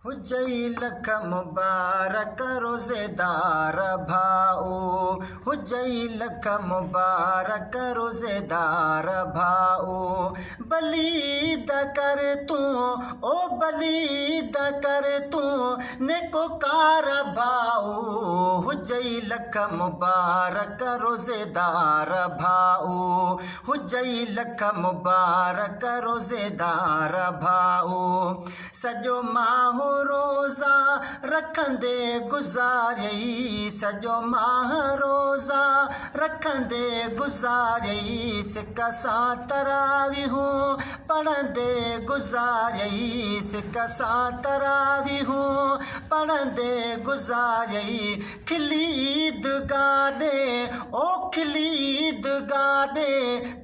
हुजई लख मुबारक रोज़ेदार भाऊ, हुजई लख मुबारक रोज़ेदार भाऊ। बलीद कर तूं ओ बलीद कर तूं नेकोकार भाऊ, हुजई लख मुबारक रोज़ेदार भाऊ, हुजई लख मुबारक रोज़ेदार भाऊ। सजो माह रोज़ा रखंदे गुज़ारियई, सजो माह रोज़ा रखंदे गुज़ारियई, सिक सां तरावीहूं पढ़ंदे गुज़ारियई, सिक सां तरावीहूं पढ़ंदे गुज़ारियई। खिली ईदगाह ॾे ओ खिली ईदगाह ॾे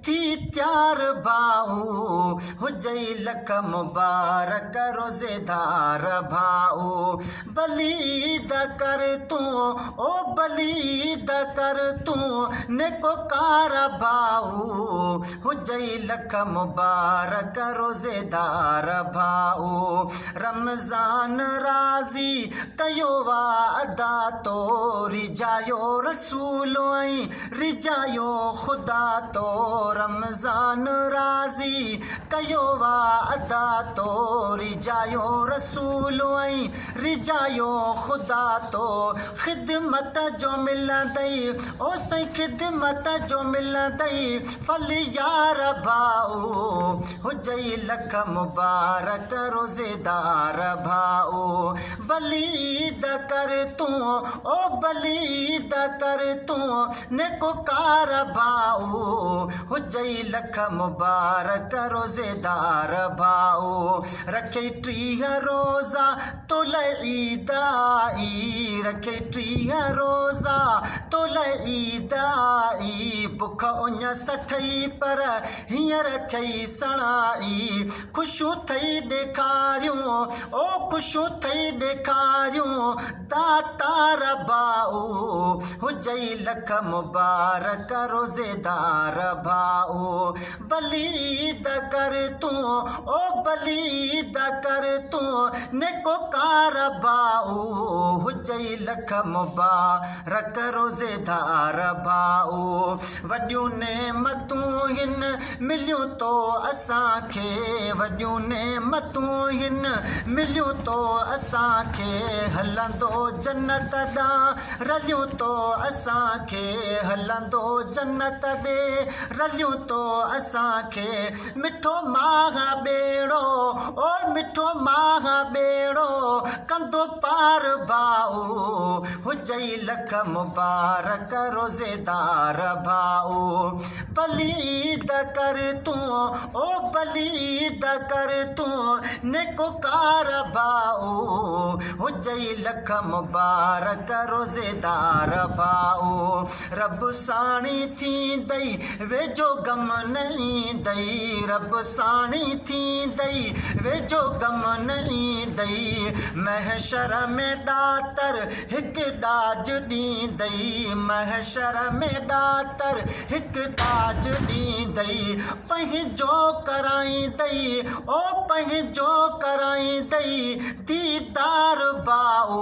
थी त्यार भाऊ, हुजई लख मुबारक रोज़ेदार भाऊ। बलीद कर तूं ओ बलीद कर तूं नेकोकार भाऊ, हुजई लख मुबारक रोज़ेदार भाऊ। रमज़ान राज़ी कयो वा अदा तो, रिजायो रसूल ऐं रिजायो ख़ुदा तो। रमज़ान राज़ी कयो वा अदा तो, रिजायो रसूल ऐं रिजायो ख़ुदा तो। ख़िदमत जो मिलंदई ओ साईं ख़िदमत जो मिलंदई फल यार भाऊ, हुजई लख मुबारक रोज़ेदार भाऊ। बलीद कर तूं ओ बलीद कर तूं नेकोकार भाऊ, हुजई लख मुबारक रोज़ेदार भाऊ। रखे 30 रोज़ा तोल ईद आई, रखे 30 रोज़ा तोल ईद आई। बुख उञ 60 पर हींअर थई सणाई, ख़ुशियूं थई ॾेखारियूं ओ ख़ुशियूं थई ॾेखारियूं दातार भाऊ, हुजई लख मुबारक रोज़ेदार भाऊ। बलीद कर तूं ओ बलीद कर तूं नेकोकार भाऊ, हुजई लख मुबारक रोज़ेदार भाऊ। वॾियूं नेमतूं हिन मिलियूं तो असांखे, वॾियूं नेमतूं हिन मिलियूं तो असांखे, हलंदो जन्नत ॾांहुं रलियूं तो असांखे, हलंदो जन्नत ॾे रलियूं तो असांखे। मिठो माह ॿेड़ो ओ मिठो माह ॿेड़ो कंदो पार भाऊ, हुजई लख मुबारक रोज़ेदार भाऊ। बलीद कर तूं ओ बलीद कर तूं नेकोकार भाऊ, हुजई लख मुबारक रोज़ेदार भाऊ। रब साणी थींदई वेझो गम न ईंदई, रब साणी थींदई वेझो गम न ईंदई। महशर में ॾातर हिकु ॾाज ॾींदई, महशर में ॾातर हिकु ॾाज ॾींदई। पंहिंजो कराईंदई ओ पंहिंजो कराईंदई दीदार भाऊ,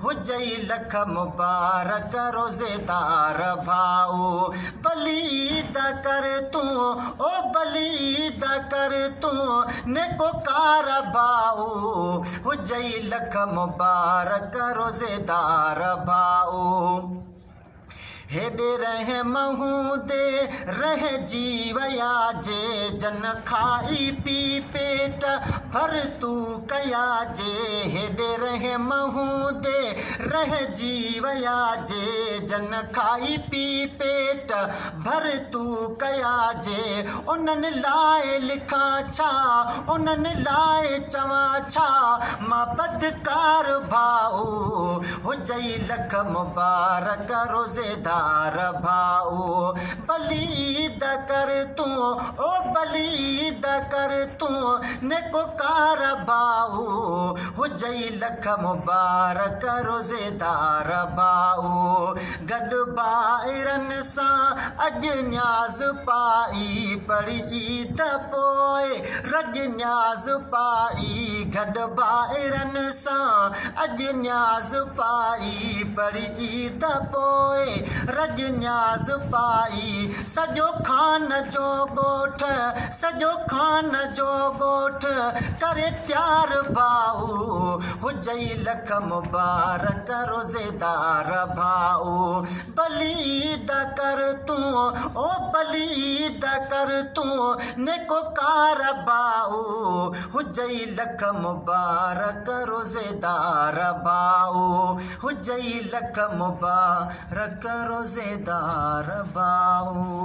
हुजई लख मुबारक रोज़ेदार भाऊ। बलीद कर तूं ओ बलीद कर तूं नेकोकार भाऊ, हुजई लख मुबारक रोज़ेदार भाऊ। हेॾे रहम हूंदे रहिजी विया जे, जन खाई पी पेट भर तू कया जे। हेॾे रहम हूंदे रहिजी विया जे, जन खाई पी पेट भर तू कया जे। उन्हनि लाइ लिखां छा उन्हनि लाइ चवां छा, मां बदकार भाऊ, हुजई लख मुबारक रोज़ेदार भाऊ। बलीद कर तूं ओ बलीद कर तूं नेकोकार भाऊ, हुजई लख मुबारक रोज़ेदार भाऊ गॾु ॿाहिरनि सां अॼु न्याज़ पाई पढ़ी ईद पोइ रज न्याज़ पाई गॾु ॿाहिरनि सां अॼु न्याज़ पाई पढ़ी ईद पोइ रज न्याज़ पाई सॼो खान जो ॻोठ सॼो खान जो ॻोठ करे त्यार भाऊ हुजई लख मुबारक रोज़ेदार भाऊ भली ईद कर तूं ओ भली ईद कर तूं नेको कार भाऊ हुजई लख मुबारक रोज़ेदार भाऊ हुजई लख मुबारक रोज़ेदार भाऊ।